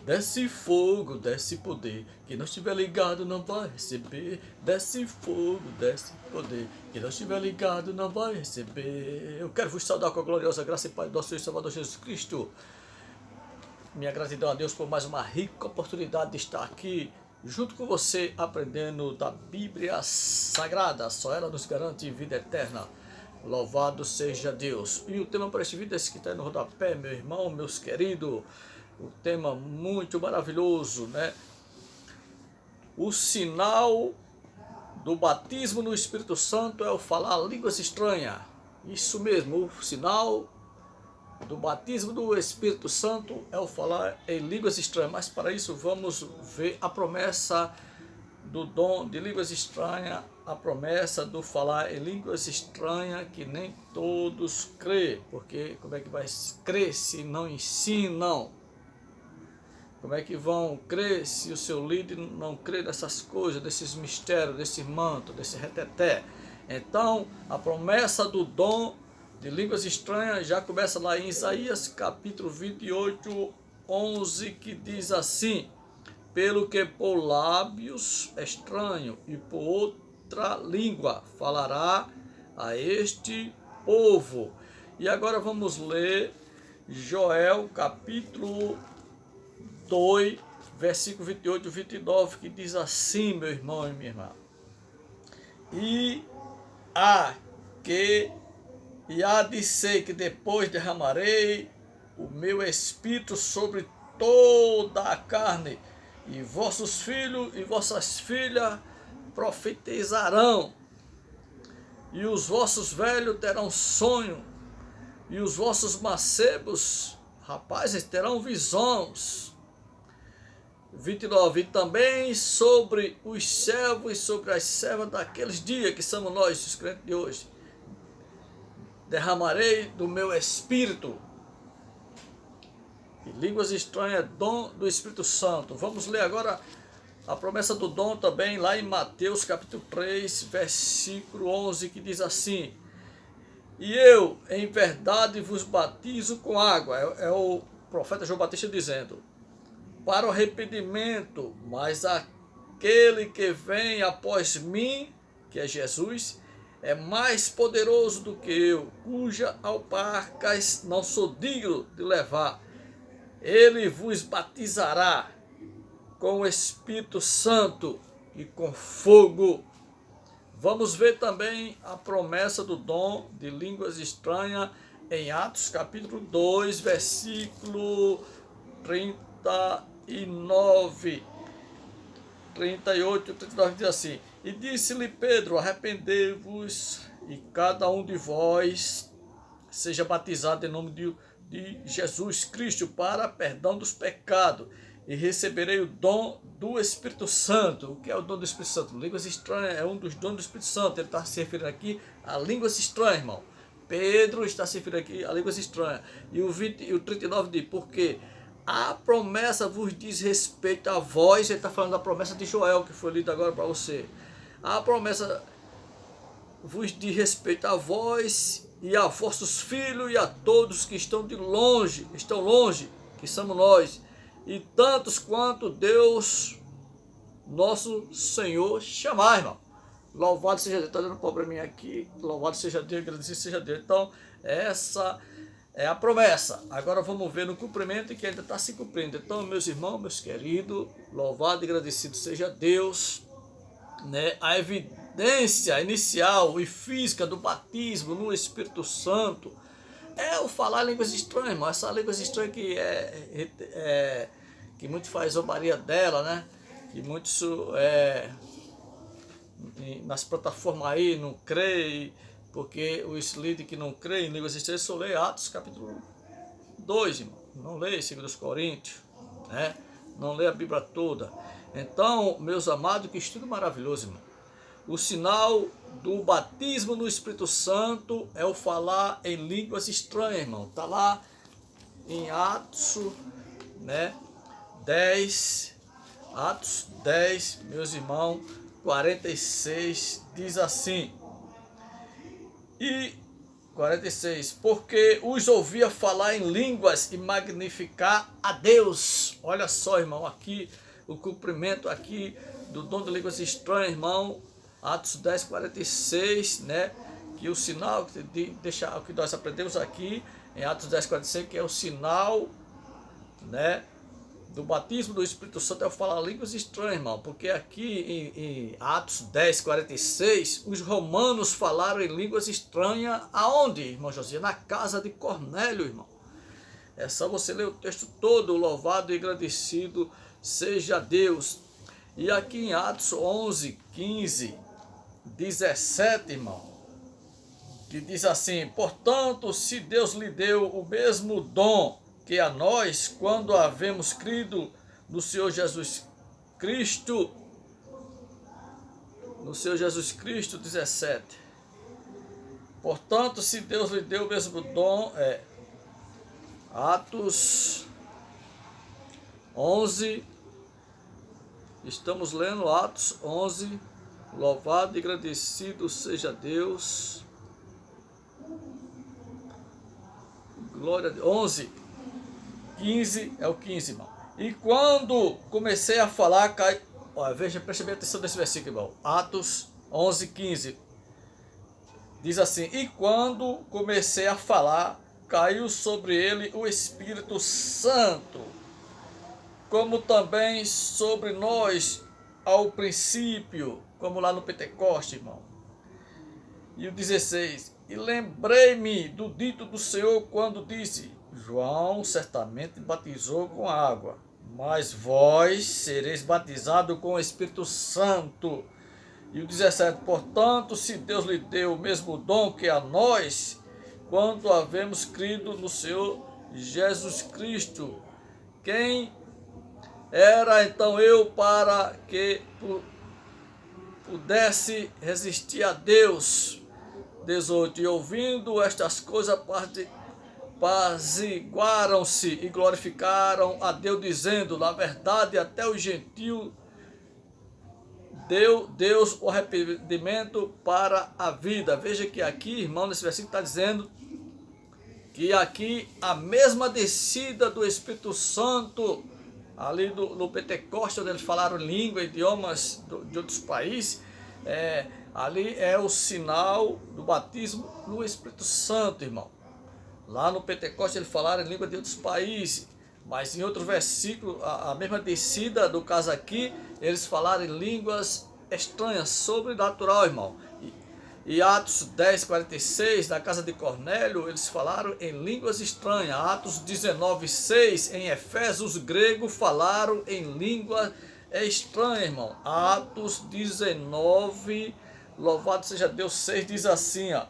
Desce fogo, desce poder, quem não estiver ligado não vai receber. Desce fogo, desce poder, quem não estiver ligado não vai receber. Eu quero vos saudar com a gloriosa graça e paz do nosso Senhor e Salvador Jesus Cristo. Minha gratidão a Deus por mais uma rica oportunidade de estar aqui junto com você, aprendendo da Bíblia Sagrada. Só ela nos garante vida eterna. Louvado seja Deus. E o tema para este vídeo é esse que está aí no rodapé, meu irmão, meus queridos. O tema muito maravilhoso, né? O sinal do batismo no Espírito Santo é o falar línguas estranhas. Isso mesmo, o sinal do batismo do Espírito Santo é o falar em línguas estranhas. Mas para isso vamos ver a promessa do dom de línguas estranhas, a promessa do falar em línguas estranhas, que nem todos crê, porque como é que vai crer se não ensinam? Como é que vão crer se o seu líder não crê nessas coisas, desses mistérios, desse manto, desse reteté? Então, a promessa do dom de línguas estranhas já começa lá em Isaías capítulo 28, 11, que diz assim: pelo que por lábios estranhos e por outra língua falará a este povo. E agora vamos ler Joel capítulo 2, versículo 28 e 29, que diz assim, meu irmão e minha irmã: E há de ser que depois derramarei o meu espírito sobre toda a carne, e vossos filhos e vossas filhas profetizarão, e os vossos velhos terão sonho, e os vossos mancebos, rapazes, terão visões. 29, e também sobre os servos e sobre as servas daqueles dias, que somos nós, os crentes de hoje, derramarei do meu espírito. E línguas estranhas, dom do Espírito Santo. Vamos ler agora a promessa do dom também, lá em Mateus capítulo 3, versículo 11, que diz assim: e eu, em verdade, vos batizo com água. É o profeta João Batista dizendo: para o arrependimento, mas aquele que vem após mim, que é Jesus, é mais poderoso do que eu, cuja alparcas não sou digno de levar. Ele vos batizará com o Espírito Santo e com fogo. Vamos ver também a promessa do dom de línguas estranhas em Atos capítulo 2, versículo 39, 38 e 39, diz assim: e disse-lhe Pedro: arrependei-vos e cada um de vós seja batizado em nome de Jesus Cristo para perdão dos pecados, e receberei o dom do Espírito Santo. O que é o dom do Espírito Santo? Línguas estranhas é um dos dons do Espírito Santo. Ele está se referindo aqui a línguas estranhas, irmão. Pedro está se referindo aqui a línguas estranhas. E o 39 diz: porque a promessa vos diz respeito a vós. Ele está falando da promessa de Joel, que foi lida agora para você. A promessa vos diz respeito a vós e a vossos filhos e a todos que estão longe, que somos nós, e tantos quanto Deus nosso Senhor chamar, irmão. Louvado seja Deus. Está dando um probleminha aqui. Louvado seja Deus, agradecido seja Deus. Então, essa é a promessa. Agora vamos ver no cumprimento, e que ainda está se cumprindo. Então, meus irmãos, meus queridos, louvado e agradecido seja Deus, né? A evidência inicial e física do batismo no Espírito Santo é o falar línguas estranhas, irmão. Essa línguas estranhas que que muitos fazem zombaria dela, né? Que muitos nas plataformas aí não creem, porque os líderes que não creem em línguas estranhas só lê Atos capítulo 2, irmão. Não lê 2 Coríntios, né? Não lê a Bíblia toda. Então, meus amados, que estudo maravilhoso, irmão. O sinal do batismo no Espírito Santo é o falar em línguas estranhas, irmão. Está lá em Atos, né? 10, Atos 10, meus irmãos, 46, diz assim: e 46, porque os ouvia falar em línguas e magnificar a Deus. Olha só, irmão, aqui o cumprimento aqui do dom de línguas estranhas, irmão, Atos 10, 46, né? Que o sinal, deixa, o que nós aprendemos aqui em Atos 10, 46, que é o sinal, né, do batismo do Espírito Santo é falar línguas estranhas, irmão. Porque aqui em Atos 10, 46, os romanos falaram em línguas estranhas aonde, irmão Josias? Na casa de Cornélio, irmão. É só você ler o texto todo, louvado e agradecido seja Deus. E aqui em Atos 11, 15, 17, irmão, que diz assim: portanto, se Deus lhe deu o mesmo dom que a nós, quando havemos crido no Senhor Jesus Cristo, 17. Portanto, se Deus lhe deu o mesmo dom, Atos 11, estamos lendo Atos 11, louvado e agradecido seja Deus. Glória a Deus. 11, 15, é o 15, irmão. E quando comecei a falar, olha, veja, preste bem atenção nesse versículo, irmão. Atos 11, 15. Diz assim: e quando comecei a falar, caiu sobre ele o Espírito Santo, como também sobre nós ao princípio, como lá no Pentecoste, irmão. E o 16: e lembrei-me do dito do Senhor quando disse: João certamente batizou com água, mas vós sereis batizados com o Espírito Santo. E o 17: portanto, se Deus lhe deu o mesmo dom que a nós, quando havemos crido no Senhor Jesus Cristo, quem era então eu para que pudesse resistir a Deus? 18: e ouvindo estas coisas, apaziguaram-se e glorificaram a Deus, dizendo: na verdade, até o gentio deu Deus o arrependimento para a vida. Veja que aqui, irmão, nesse versículo está dizendo que aqui a mesma descida do Espírito Santo, ali no Pentecoste, onde eles falaram língua, idiomas de outros países, ali é o sinal do batismo no Espírito Santo, irmão. Lá no Pentecoste eles falaram em língua de outros países, mas em outro versículo, a mesma descida do caso aqui, eles falaram em línguas estranhas, sobrenatural, irmão. E Atos 10, 46, na casa de Cornélio, eles falaram em línguas estranhas. Atos 19, 6, em Efésios, os gregos falaram em língua estranha, irmão. Atos 19, louvado seja Deus, 6, diz assim, ó: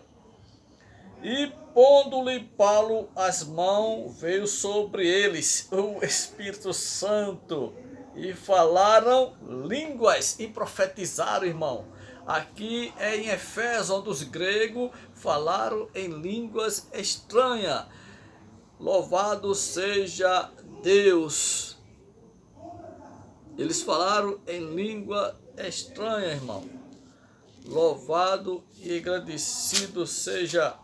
e pondo-lhe Paulo as mãos, veio sobre eles o Espírito Santo, e falaram línguas e profetizaram, irmão. Aqui é em Efésios, onde os gregos falaram em línguas estranhas. Louvado seja Deus. Eles falaram em língua estranha, irmão. Louvado e agradecido seja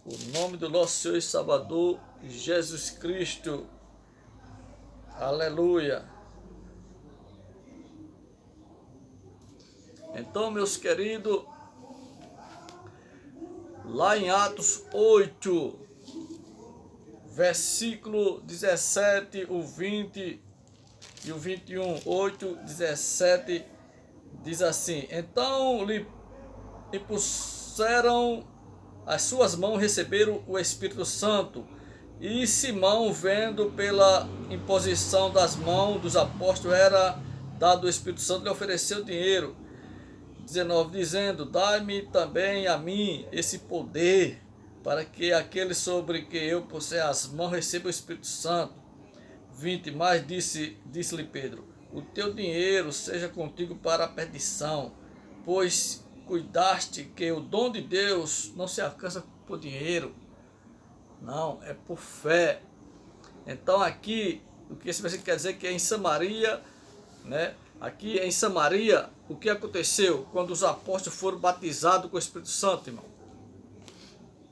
o nome do nosso Senhor e Salvador Jesus Cristo. Aleluia. Então, meus queridos, lá em Atos 8, versículo 17, o 20 e o 21, 8, 17, diz assim: então lhe impuseram as suas mãos, receberam o Espírito Santo, e Simão, vendo pela imposição das mãos dos apóstolos era dado o Espírito Santo, lhe ofereceu dinheiro. 19, dizendo: dai-me também a mim esse poder, para que aquele sobre que eu puser as mãos receba o Espírito Santo. 20, mas disse-lhe Pedro: o teu dinheiro seja contigo para a perdição, pois cuidaste que o dom de Deus não se alcança por dinheiro, não, é por fé. Então aqui, o que esse versículo quer dizer que é em Samaria, né? Aqui em Samaria, o que aconteceu quando os apóstolos foram batizados com o Espírito Santo, irmão?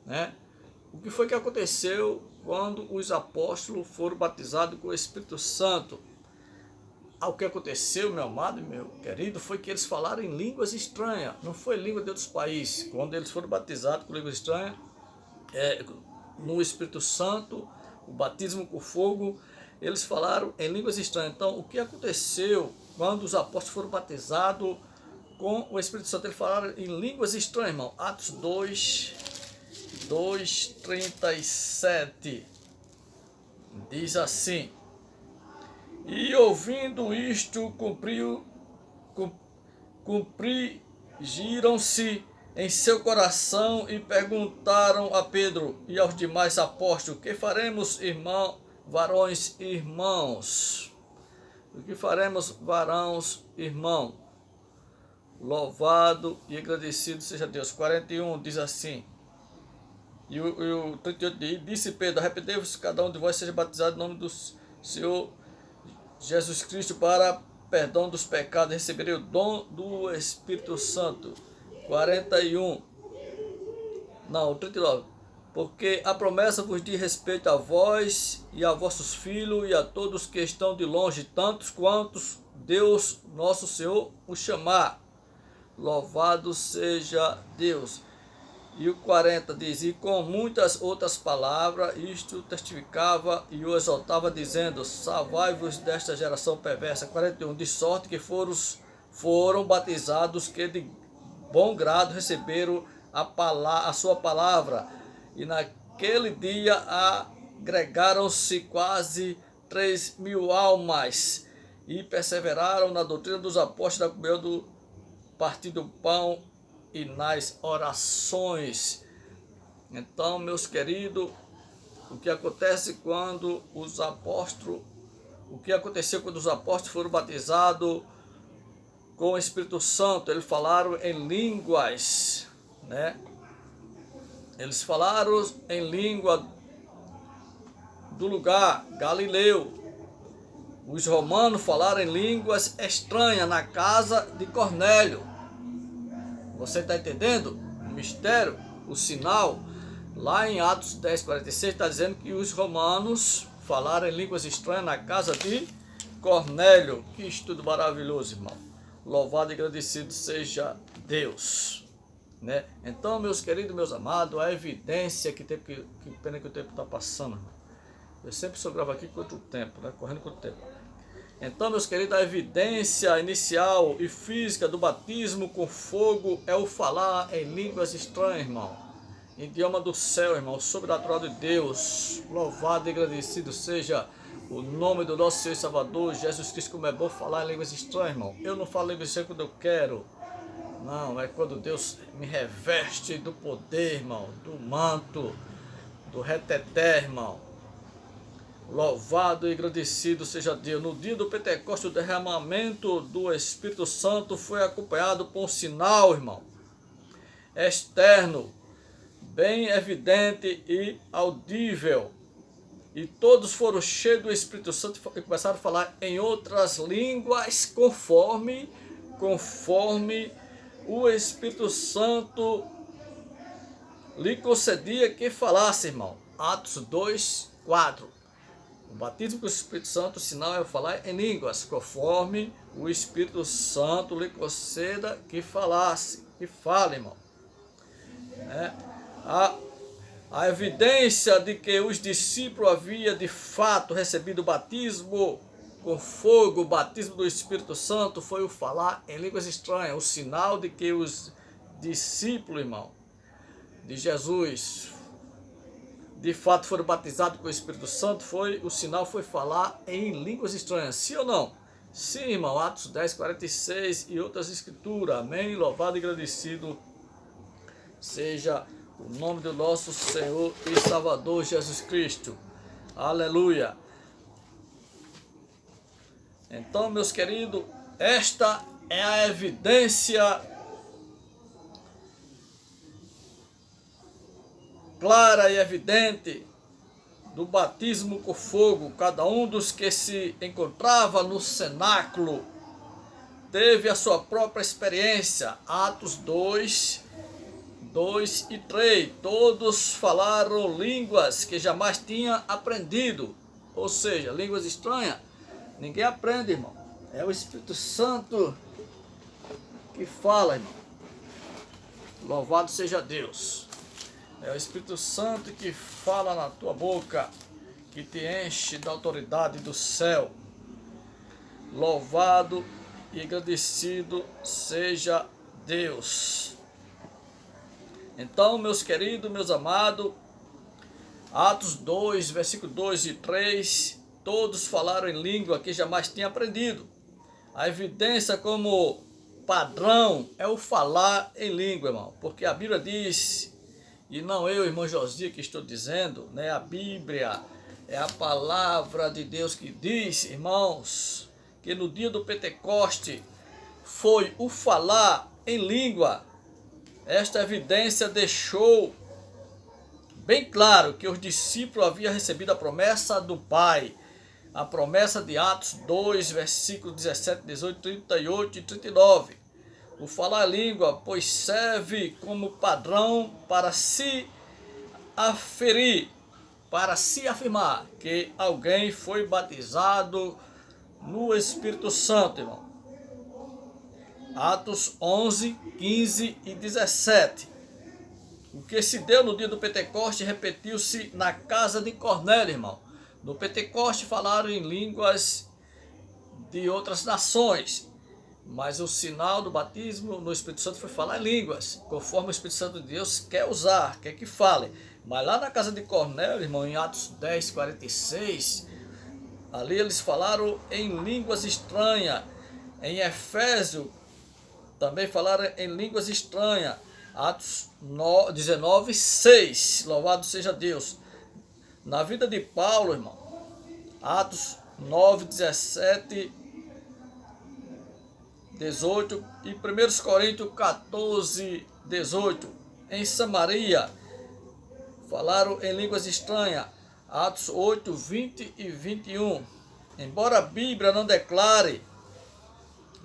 Né? O que foi que aconteceu quando os apóstolos foram batizados com o Espírito Santo? o que aconteceu, meu amado e meu querido, foi que eles falaram em línguas estranhas, não foi língua de outros países. Quando eles foram batizados com línguas estranhas, no Espírito Santo, o batismo com fogo, eles falaram em línguas estranhas. Então, o que aconteceu quando os apóstolos foram batizados com o Espírito Santo? Eles falaram em línguas estranhas, irmão. Atos 2:37 diz assim: e ouvindo isto, comprigiram-se em seu coração e perguntaram a Pedro e aos demais apóstolos: que faremos, varões irmãos? O que faremos, varões irmãos? Louvado e agradecido seja Deus. 41 diz assim: e o 38 diz: disse Pedro: arrependei-vos, cada um de vós seja batizado em nome do Senhor Jesus Cristo para perdão dos pecados, receberei o dom do Espírito Santo. 39. Porque a promessa vos diz respeito a vós e a vossos filhos e a todos que estão de longe, tantos quantos Deus nosso Senhor os chamar. Louvado seja Deus. E o 40 diz: e com muitas outras palavras isto testificava e o exaltava, dizendo: salvai-vos desta geração perversa. 41, de sorte que foram batizados que de bom grado receberam a sua palavra. E naquele dia agregaram-se quase 3.000 almas e perseveraram na doutrina dos apóstolos, da comunhão do partir do pão e nas orações. Então, meus queridos, o que aconteceu quando os apóstolos foram batizados com o Espírito Santo? Eles falaram em línguas, né? Eles falaram em língua do lugar, Galileu. Os romanos falaram em línguas estranhas na casa de Cornélio. Você está entendendo? O mistério, o sinal. Lá em Atos 10:46 está dizendo que os romanos falaram em línguas estranhas na casa de Cornélio. Que estudo maravilhoso, irmão. Louvado e agradecido seja Deus. Né? Então, meus queridos, meus amados, a evidência que pena que o tempo está passando. Eu sempre só gravo aqui contra o tempo, né? Correndo contra o tempo. Então, meus queridos, a evidência inicial e física do batismo com fogo é o falar em línguas estranhas, irmão. Idioma do céu, irmão, sobrenatural de Deus. Louvado e agradecido seja o nome do nosso Senhor e Salvador, Jesus Cristo. Como é bom falar em línguas estranhas, irmão. Eu não falo línguas estranhas quando eu quero. Não, é quando Deus me reveste do poder, irmão, do manto, do reteté, irmão. Louvado e agradecido seja Deus. No dia do Pentecostes, o derramamento do Espírito Santo foi acompanhado por um sinal, irmão, externo, bem evidente e audível. E todos foram cheios do Espírito Santo e começaram a falar em outras línguas conforme o Espírito Santo lhe concedia que falasse, irmão. Atos 2:4. O batismo com o Espírito Santo, o sinal é falar em línguas, conforme o Espírito Santo lhe conceda que falasse, que fale, irmão. A evidência de que os discípulos haviam de fato recebido o batismo com fogo, o batismo do Espírito Santo, foi o falar em línguas estranhas. O sinal de que os discípulos, irmão, de Jesus, de fato foram batizados com o Espírito Santo, o sinal foi falar em línguas estranhas. Sim ou não? Sim, irmão. Atos 10:46 e outras escrituras. Amém. Louvado e agradecido seja o nome do nosso Senhor e Salvador Jesus Cristo. Aleluia. Então, meus queridos, esta é a evidência clara e evidente do batismo com fogo. Cada um dos que se encontrava no cenáculo teve a sua própria experiência. Atos 2 e 3. Todos falaram línguas que jamais tinham aprendido. Ou seja, línguas estranhas. Ninguém aprende, irmão. É o Espírito Santo que fala, irmão. Louvado seja Deus. É o Espírito Santo que fala na tua boca, que te enche da autoridade do céu. Louvado e agradecido seja Deus. Então, meus queridos, meus amados, Atos 2, versículo 2 e 3, todos falaram em língua que jamais tinham aprendido. A evidência como padrão é o falar em língua, irmão, porque a Bíblia diz, e não eu, irmão Josias, que estou dizendo, né? A Bíblia é a palavra de Deus que diz, irmãos, que no dia do Pentecoste foi o falar em língua. Esta evidência deixou bem claro que os discípulos haviam recebido a promessa do Pai. A promessa de Atos 2, versículos 17, 18, 38 e 39. O falar em língua, pois serve como padrão para se aferir, para se afirmar que alguém foi batizado no Espírito Santo, irmão. Atos 11, 15 e 17. O que se deu no dia do Pentecoste repetiu-se na casa de Cornélio, irmão. No Pentecoste falaram em línguas de outras nações, mas o sinal do batismo no Espírito Santo foi falar em línguas, conforme o Espírito Santo de Deus quer usar, quer que fale. Mas lá na casa de Cornélio, irmão, em Atos 10, 46, ali eles falaram em línguas estranhas. Em Efésio também falaram em línguas estranhas. Atos 19, 6. Louvado seja Deus. Na vida de Paulo, irmão, Atos 9, 17, 18 e 1 Coríntios 14, 18. Em Samaria, falaram em línguas estranhas. Atos 8, 20 e 21. Embora a Bíblia não declare,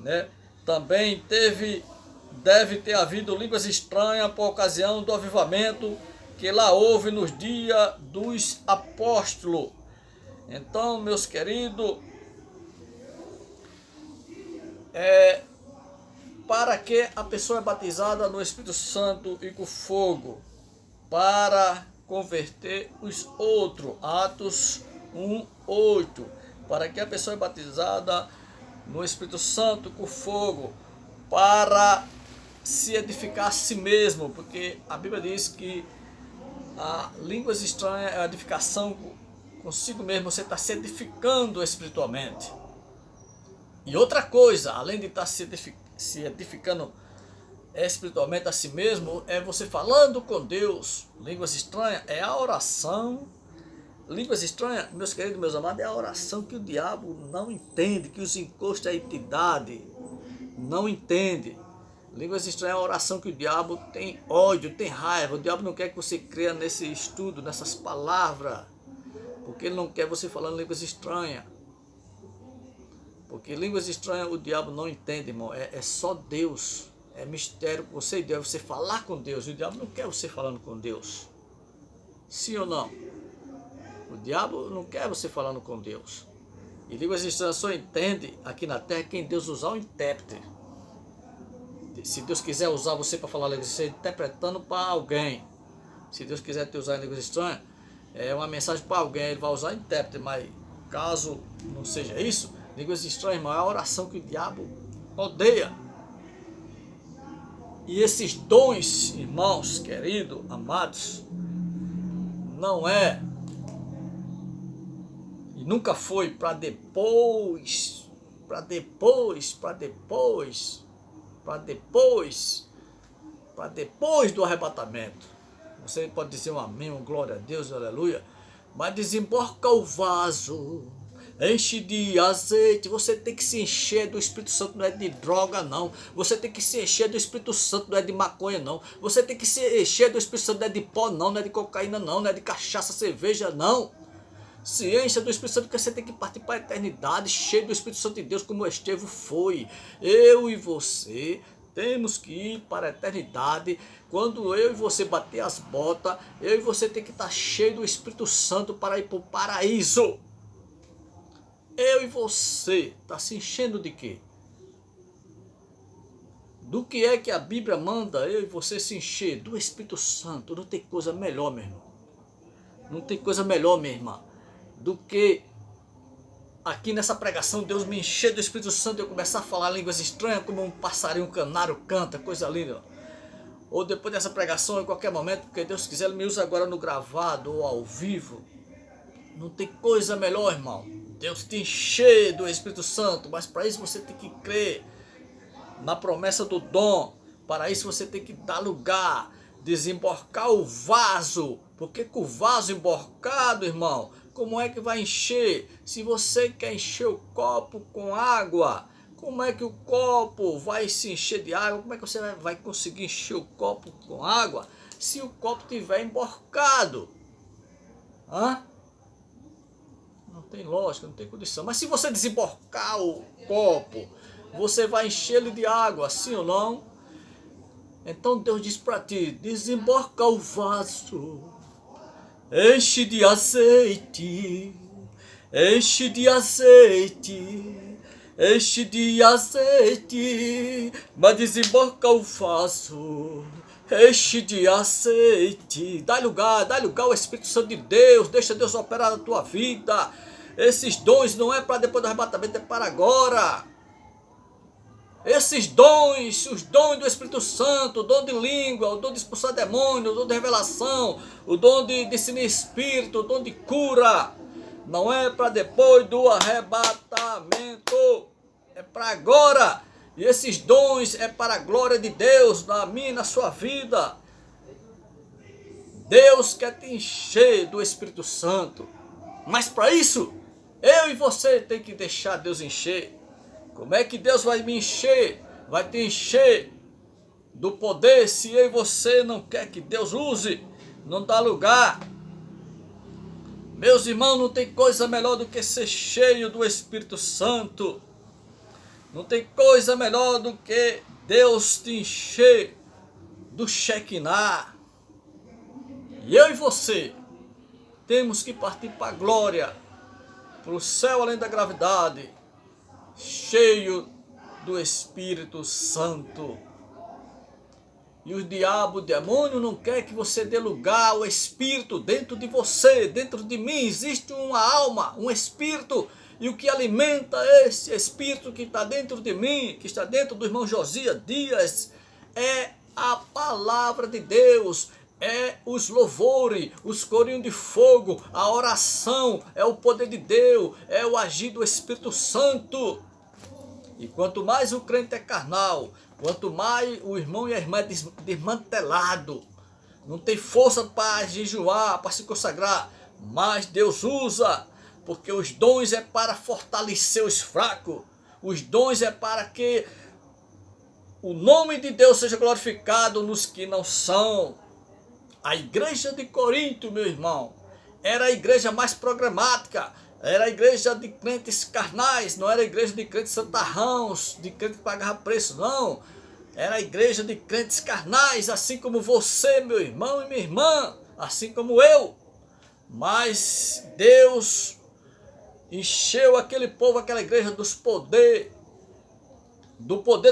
né, também deve ter havido línguas estranhas por ocasião do avivamento que lá houve nos dias dos apóstolos. Então, meus queridos, para que a pessoa é batizada no Espírito Santo e com fogo? Para converter os outros. Atos 1, 8. Para que a pessoa é batizada no Espírito Santo com fogo? Para se edificar a si mesmo, porque a Bíblia diz que a línguas estranhas é a edificação consigo mesmo, você está se edificando espiritualmente. E outra coisa, além de estar se edificando espiritualmente a si mesmo, é você falando com Deus. Línguas estranhas é a oração. Línguas estranhas, meus queridos, meus amados, é a oração que o diabo não entende, que os encostos da entidade não entende. Línguas estranhas é a oração que o diabo tem ódio, tem raiva. O diabo não quer que você creia nesse estudo, nessas palavras, porque ele não quer você falando línguas estranhas. Porque línguas estranhas o diabo não entende, irmão. É só Deus. É mistério com você e Deus. Você falar com Deus. E o diabo não quer você falando com Deus. Sim ou não? O diabo não quer você falando com Deus. E línguas estranhas só entende aqui na terra quem Deus usar o intérprete. Se Deus quiser usar você para falar línguas estranhas, interpretando para alguém. Se Deus quiser te usar em línguas estranhas, é uma mensagem para alguém, ele vai usar intérprete. Mas caso não seja isso, línguas estranhas, irmão, é a oração que o diabo odeia. E esses dons, irmãos, queridos, amados, não é e nunca foi para depois do arrebatamento. Você pode dizer um amém, um glória a Deus, aleluia, mas desemboca o vaso, enche de azeite. Você tem que se encher do Espírito Santo, não é de droga não. Você tem que se encher do Espírito Santo, não é de maconha não. Você tem que se encher do Espírito Santo, não é de pó não é de cocaína não é de cachaça, cerveja não. Se encha do Espírito Santo, porque você tem que partir para a eternidade, cheio do Espírito Santo de Deus, como o Estevão foi. Eu e você temos que ir para a eternidade. Quando eu e você bater as botas, eu e você tem que estar cheio do Espírito Santo para ir para o paraíso. eu e você, está se enchendo de quê? Do que é que a Bíblia manda eu e você se encher? Do Espírito Santo. Não tem coisa melhor, meu irmão. Não tem coisa melhor, minha irmã, do que aqui nessa pregação Deus me encher do Espírito Santo e eu começar a falar línguas estranhas como um passarinho, um canário canta, coisa linda. Ou depois dessa pregação, em qualquer momento, porque Deus quiser, Ele me usa agora no gravado ou ao vivo. Não tem coisa melhor, irmão. Deus te encher do Espírito Santo, mas para isso você tem que crer na promessa do dom. Para isso você tem que dar lugar, desemborcar o vaso. Porque com o vaso emborcado, irmão, como é que vai encher? Se você quer encher o copo com água, como é que o copo vai se encher de água? Como é que você vai conseguir encher o copo com água se o copo estiver emborcado? Hã? Não tem lógica, não tem condição. Mas se você desemborcar o copo, você vai encher ele de água, sim ou não? Então Deus diz para ti, desemborca o vaso, enche de azeite, enche de azeite, enche de azeite, mas desemborca o vaso, enche de azeite, dá lugar ao Espírito Santo de Deus, deixa Deus operar na tua vida. Esses dons não é para depois do arrebatamento, é para agora. Esses dons, os dons do Espírito Santo, o dom de língua, o dom de expulsar demônio, o dom de revelação, o dom de ensinar espírito, o dom de cura, não é para depois do arrebatamento, é para agora. E esses dons é para a glória de Deus na minha e na sua vida. Deus quer te encher do Espírito Santo, mas para isso, eu e você tem que deixar Deus encher. Como é que Deus vai me encher? Vai te encher do poder se eu e você não quer que Deus use, não dá lugar. Meus irmãos, não tem coisa melhor do que ser cheio do Espírito Santo. Não tem coisa melhor do que Deus te encher do Shekinah. E eu e você temos que partir para a glória, para o céu além da gravidade, cheio do Espírito Santo. E o diabo, o demônio, não quer que você dê lugar ao Espírito dentro de você, dentro de mim. Existe uma alma, um Espírito, e o que alimenta esse Espírito que está dentro de mim, que está dentro do irmão Josias Dias, é a palavra de Deus, é os louvores, os corinhos de fogo, a oração, é o poder de Deus, é o agir do Espírito Santo. E quanto mais o crente é carnal, quanto mais o irmão e a irmã é desmantelado, não tem força para jejuar, para se consagrar, mas Deus usa, porque os dons é para fortalecer os fracos, os dons é para que o nome de Deus seja glorificado nos que não são. A igreja de Corinto, meu irmão, era a igreja mais programática, era a igreja de crentes carnais, não era a igreja de crentes santarrãos, de crentes que pagavam preço, não. Era a igreja de crentes carnais, assim como você, meu irmão e minha irmã, assim como eu. Mas Deus encheu aquele povo, aquela igreja do poder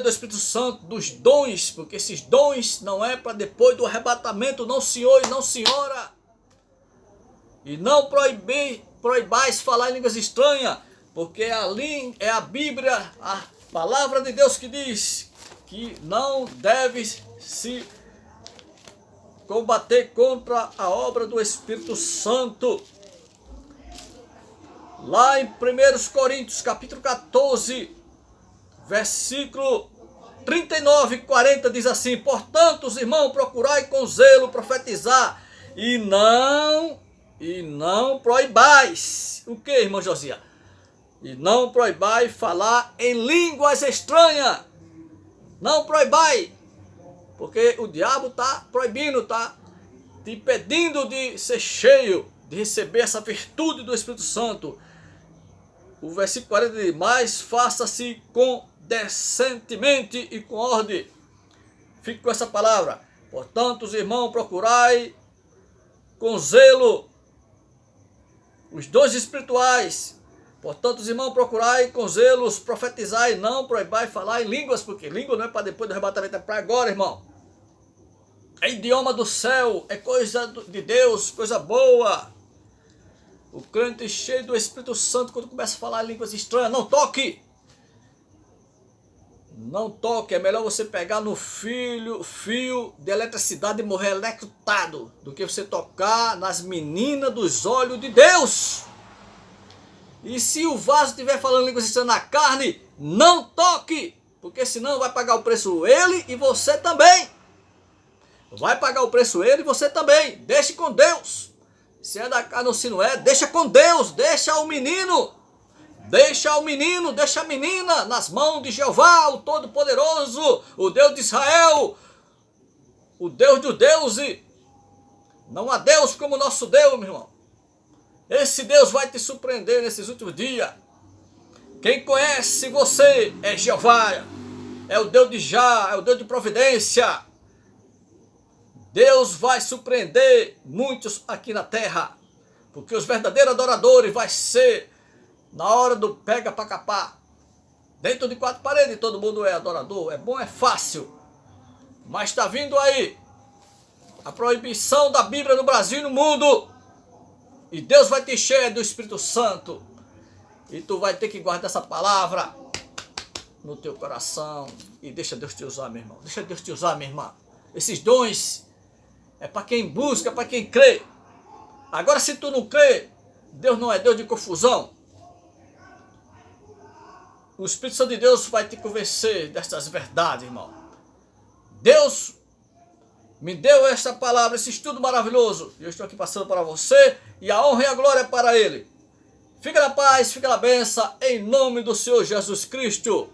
do Espírito Santo, dos dons, porque esses dons não é para depois do arrebatamento, não senhor e não senhora. E não proibais falar em línguas estranhas, porque é a Bíblia, a palavra de Deus que diz que não deve se combater contra a obra do Espírito Santo. Lá em 1 Coríntios, capítulo 14, versículo 39 e 40 diz assim: portanto, os irmãos, procurai com zelo profetizar, e não proibais. O que, irmão Josias? E não proibais falar em línguas estranhas. Não proibai, porque o diabo está proibindo, está te impedindo de ser cheio, de receber essa virtude do Espírito Santo. O versículo 40 diz: mas faça-se com decentemente e com ordem. Fique com essa palavra. Portanto, os irmãos, procurai com zelo os dons espirituais, Portanto, os irmãos, procurai com zelos, profetizai, não proibai falar em línguas, porque língua não é para depois do arrebatamento, é para agora, irmão. É idioma do céu, é coisa de Deus, coisa boa. O crente cheio do Espírito Santo, quando começa a falar em línguas estranhas, não toque. Não toque, é melhor você pegar no fio de eletricidade e morrer eletrocutado, do que você tocar nas meninas dos olhos de Deus. E se o vaso estiver falando línguas estranhas na carne, não toque, porque senão vai pagar o preço ele e você também. Vai pagar o preço ele e você também. Deixe com Deus. Se é da carne ou se não é, deixa com Deus, deixa o menino. Deixa o menino, deixa a menina nas mãos de Jeová, o Todo-Poderoso, o Deus de Israel, o Deus dos deuses. Não há Deus como o nosso Deus, meu irmão. Esse Deus vai te surpreender nesses últimos dias. Quem conhece você é Jeová, é o Deus de Já, é o Deus de providência. Deus vai surpreender muitos aqui na terra, porque os verdadeiros adoradores vai ser na hora do pega para capar. Dentro de 4 paredes todo mundo é adorador, é bom, é fácil. Mas está vindo aí a proibição da Bíblia no Brasil e no mundo. E Deus vai te encher do Espírito Santo. E tu vai ter que guardar essa palavra no teu coração. E deixa Deus te usar, meu irmão. Deixa Deus te usar, minha irmã. Esses dons é para quem busca, para quem crê. Agora, se tu não crê, Deus não é Deus de confusão. O Espírito Santo de Deus vai te convencer destas verdades, irmão. Deus me deu esta palavra, esse estudo maravilhoso. E eu estou aqui passando para você. E a honra e a glória é para Ele. Fica na paz, fica na bênção, em nome do Senhor Jesus Cristo.